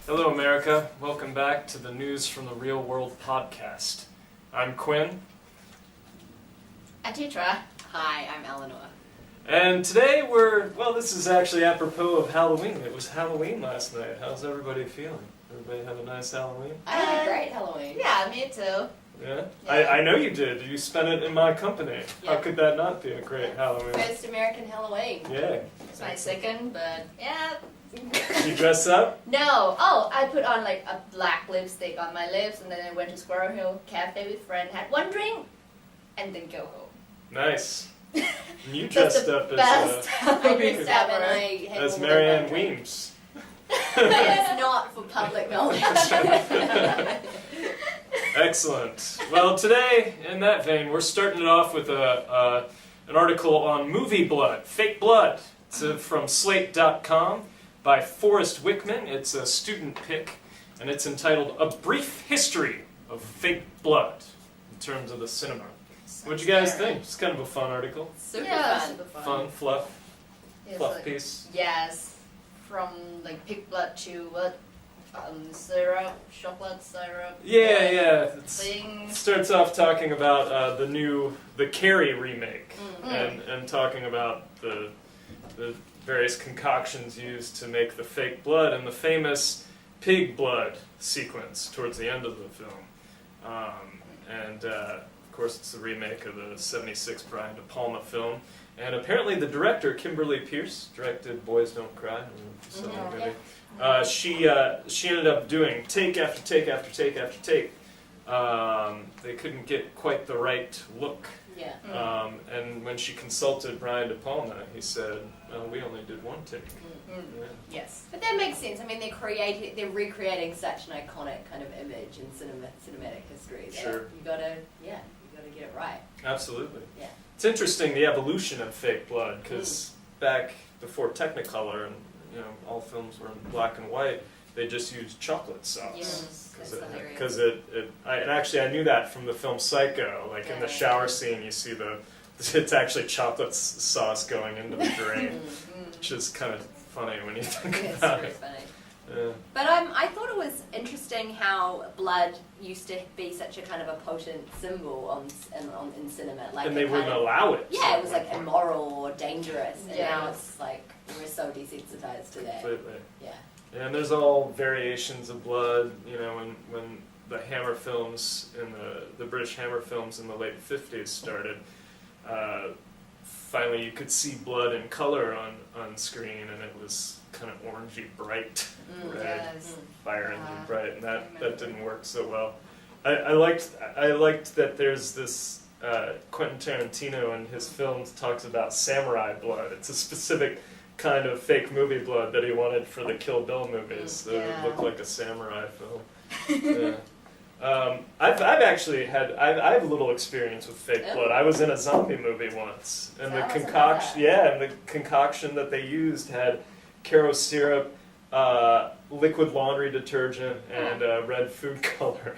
Hello, America. Welcome back to the News from the Real World podcast. I'm Quinn, Atitra. Hi, I'm Eleanor. and today this is actually apropos of Halloween. It was Halloween last night. How's everybody feeling? Everybody have a nice Halloween? I had a great Halloween. Yeah, me too. Yeah? Yeah. I know you did. You spent it in my company. How Yeah. could that not be a great Halloween? First American Halloween. Yeah. It's my second, but yeah. You dress up? No. Oh, I put on like a black lipstick on my lips, and then I went to Squirrel Hill Cafe with friend, had one drink, and then go home. Nice. And you That's dressed the up best I dressed up and ever. I had as all the Marianne black drink. Weems. It's not for public knowledge. Excellent. Well, today, in that vein, we're starting it off with an article on movie blood, fake blood. It's from Slate.com by Forrest Wickman. It's a student pick, and it's entitled "A Brief History of Fake Blood" in terms of the cinema. What'd you guys think? It's kind of a fun article. Super Yeah, fun. super fun. Fun, fluff, It's fluff like, piece. yes, from like pig blood to what? Syrup, chocolate syrup. Yeah. It Things. starts off talking about the Carrie remake. Mm. and talking about the various concoctions used to make the fake blood and the famous pig blood sequence towards the end of the film. Of course, it's the remake of the '76 Brian De Palma film. And apparently, the director Kimberly Pierce directed *Boys Don't Cry*. I don't know if you saw that movie. She ended up doing take after take after take after take. They couldn't get quite the right look. Yeah. And when she consulted Brian De Palma, he said, "Well, we only did one take." Mm. Yeah. Yes. But that makes sense. I mean, they're recreating such an iconic kind of image in cinematic history. That Sure. You gotta get it right. Absolutely. Yeah. It's interesting the evolution of fake blood because back before Technicolor and all films were in black and white, they just used chocolate sauce. Yes, that's hilarious. Because I knew that from the film Psycho. Like in the shower scene, you see it's actually chocolate sauce going into the drain, which is kind of funny when you think It's about very it. funny. Yeah. But I thought it was interesting how blood used to be such a kind of a potent symbol in cinema. Like And they it kind wouldn't of- allow it. Yeah, it was at like one point. immoral or dangerous, and Yeah. now it's like we're so desensitized to that. Completely. Yeah. And there's all variations of blood, when the Hammer films in the British Hammer films in the late 50s started, finally you could see blood in color on screen, and it was kind of orangey bright red, Yes. fire engine bright, and that didn't work so well. I liked that there's this Quentin Tarantino in his films talks about samurai blood. It's a specific kind of fake movie blood that he wanted for the Kill Bill movies. That Yeah. would look like a samurai film. Yeah. I've actually had I have a little experience with fake Oh. blood. I was in a zombie movie once, and the Tell us about concoction, that. and the concoction that they used had Caro syrup, liquid laundry detergent, and red food color.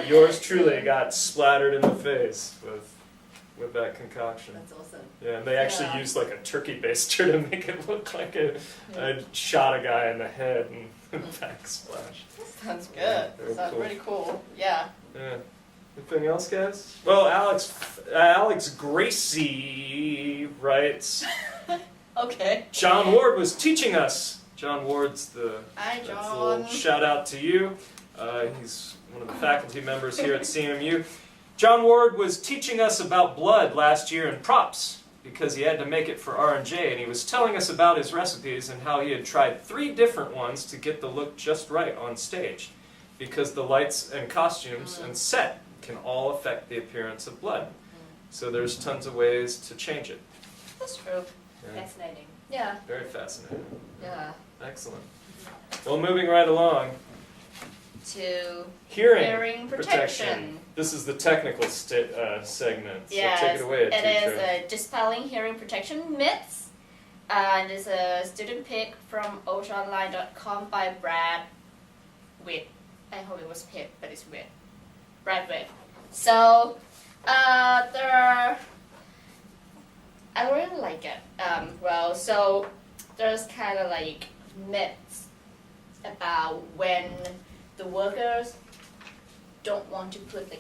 Yours truly got splattered in the face with that concoction. That's awesome. Yeah, and they actually Yeah. used like a turkey baster to make it look like I shot a guy in the head and backsplash. Sounds Yeah, good. very Sounds cool. pretty cool. Yeah. Yeah. Anything else, guys? Well, Alex Gracie writes, Okay. John Ward was teaching us. John Ward's Hi, that's a little John. shout out to you. He's one of the faculty members here at CMU. John Ward was teaching us about blood last year in props because he had to make it for R&J, and he was telling us about his recipes and how he had tried 3 different ones to get the look just right on stage because the lights and costumes and set can all affect the appearance of blood. So there's tons of ways to change it. That's true. Yeah, Fascinating. Yeah. very fascinating. Yeah. Excellent. Well, moving right along. To Hearing protection. This is the technical segment, so Yes, take it away, it teacher. is Dispelling Hearing Protection Myths. And it's a student pick from oceanline.com by Brad Witt. I hope it was Pitt, but it's Witt. Brad Witt. So, there are... I really like it. So there's kind of like myths about when the workers don't want to put the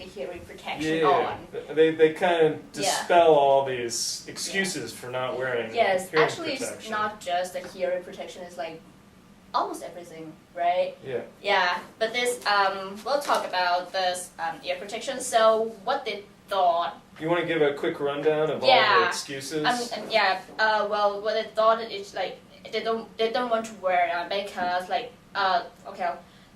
hearing protection Yeah, on. they kind of dispel all these excuses for not wearing Yes, hearing actually it's protection. not just the hearing protection, it's like almost everything, right? Yeah. Yeah, but this, we'll talk about this ear protection. So what they thought, You want to give a quick rundown of all Yeah. the excuses? well, what they thought is like, they don't want to wear it because like,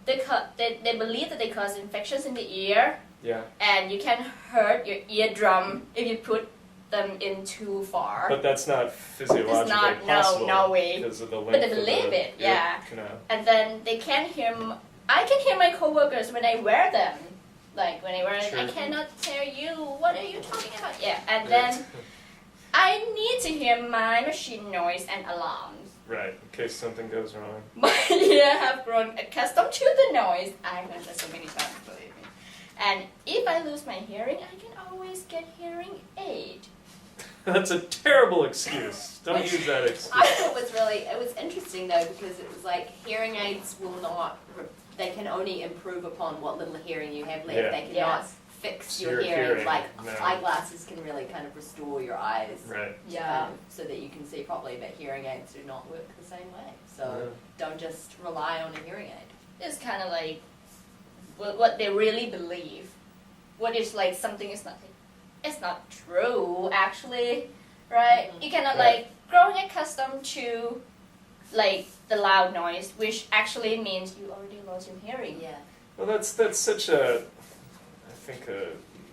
they believe that they cause infections in the ear, Yeah. and you can hurt your eardrum if you put them in too far. But that's not physiologically It's not, possible. no way. Because of the length But they of believe the it, yeah. ear canal. And then they can hear. I can hear my coworkers when I wear them. Like when I wear it, I Sure. cannot tell you what are you talking about. Yeah, and Yeah. then I need to hear my machine noise and alarms. Right, in case something goes wrong. My ear have grown accustomed to the noise. I've heard that so many times, believe me. And if I lose my hearing, I can always get hearing aid. That's a terrible excuse. Don't use that excuse. I thought it was interesting though, because it was like hearing aids will not, they can only improve upon what little hearing you have left. Yeah. They cannot Yes. fix Your your hearing. hearing, Like no. eyeglasses can really kind of restore your eyes. Right. Yeah. So that you can see properly, but hearing aids do not work the same way. So Yeah. don't just rely on a hearing aid. It's kind of like what they really believe. What is like something is not. It's not true actually, right? Mhm. You cannot Right. like growing accustomed to like the loud noise, which actually means you already lost your hearing. Yeah. Well, that's such a, I think, a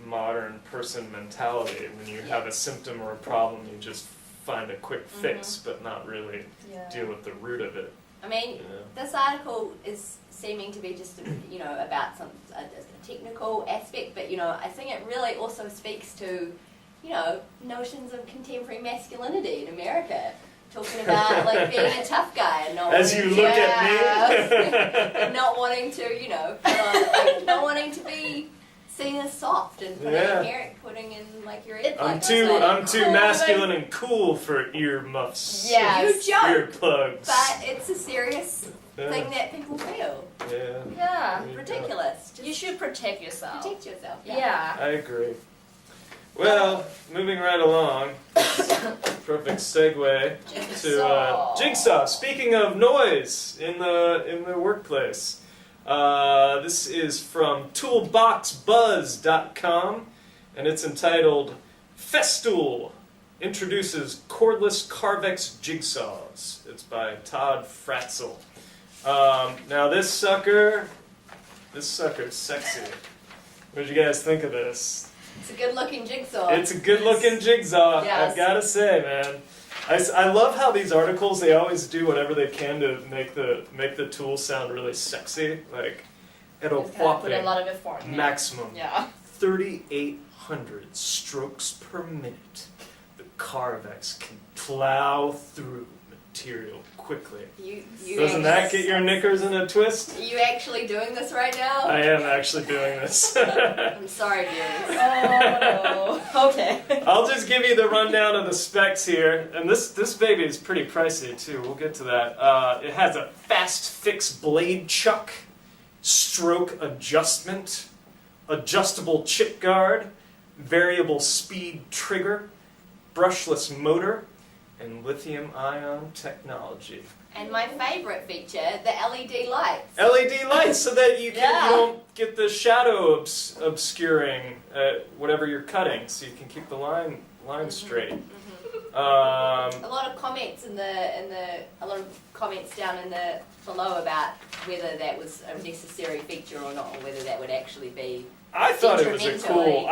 modern person mentality. When you have a symptom or a problem, you just find a quick fix, but not really Yeah. deal with the root of it. I mean, You know? this article is seeming to be just, about a technical aspect, but, I think it really also speaks to, notions of contemporary masculinity in America. Talking about, like, being a tough guy and not As wanting you to, look at me. and not wanting to, put on, like, not wanting to be seen as soft and putting in, like, your It's I'm like too those, like, I'm masculine and cool for earmuffs. Yeah. You joke, Earplugs. but it's a serious Yeah. thing that people feel. Yeah. Yeah. There you go. Ridiculous. Just You should protect yourself. protect yourself. Yeah. I agree. Well, moving right along, perfect segue to Jigsaw. Speaking of noise in the workplace, this is from toolboxbuzz.com, and it's entitled "Festool Introduces Cordless Carvex Jigsaws." It's by Todd Fratzel. Now this sucker's sexy. What did you guys think of this? It's a good looking jigsaw. It's a good-looking jigsaw, Yes. I've got to say, man. I love how these articles, they always do whatever they can to make the tool sound really sexy. Like, at a Just gotta put a whopping lot of effort in it. maximum Yeah. 3,800 strokes per minute, the Carvex can plow through material quickly. You Doesn't that get your knickers in a twist? Are you actually doing this right now? I am actually doing this. I'm sorry, viewers. Oh no. Okay. I'll just give you the rundown of the specs here, and this baby is pretty pricey too. We'll get to that. It has a fast fix blade chuck, stroke adjustment, adjustable chip guard, variable speed trigger, brushless motor, and lithium-ion technology. And my favorite feature, the LED lights. LED lights, so that you Yeah. don't get the shadow obscuring whatever you're cutting, so you can keep the line straight. A lot of comments down in the below about whether that was a necessary feature or not, or whether that would actually be. I thought it was Detrimentally.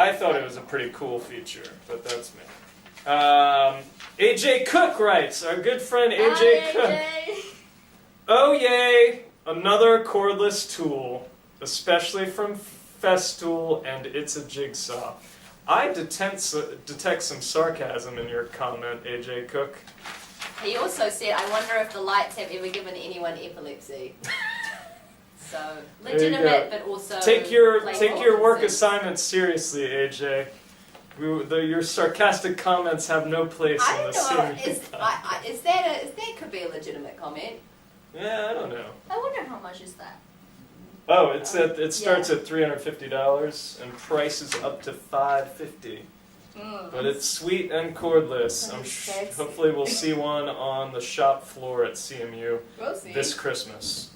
a pretty cool feature, but that's me. AJ Cook writes, our good friend AJ Cook. Oh yay, another cordless tool, especially from Festool, and it's a jigsaw. I detect some sarcasm in your comment, AJ Cook. He also said, I wonder if the lights have ever given anyone epilepsy. So, There you go. legitimate, but also... Take your playful work concern. assignments seriously, AJ. Your sarcastic comments have no place I in don't the know, scene. that could be a legitimate comment? Yeah, I don't know. I wonder how much is that. Oh, it starts at $350 and prices up to $550. But it's sweet and cordless. Sexy. Hopefully we'll see one on the shop floor at CMU We'll see. this Christmas.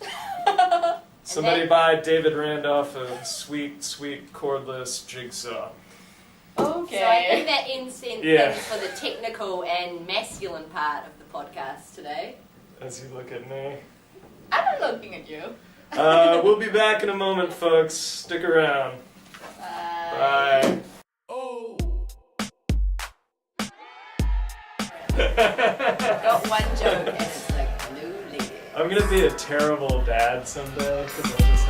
Somebody buy David Randolph a sweet, sweet cordless jigsaw. Okay. So I think that ends Yeah. things for the technical and masculine part of the podcast today. As you look at me. I'm not looking at you. We'll be back in a moment, folks. Stick around. Bye. Oh. Got one joke and it's like blue lady. I'm gonna be a terrible dad someday because I'm just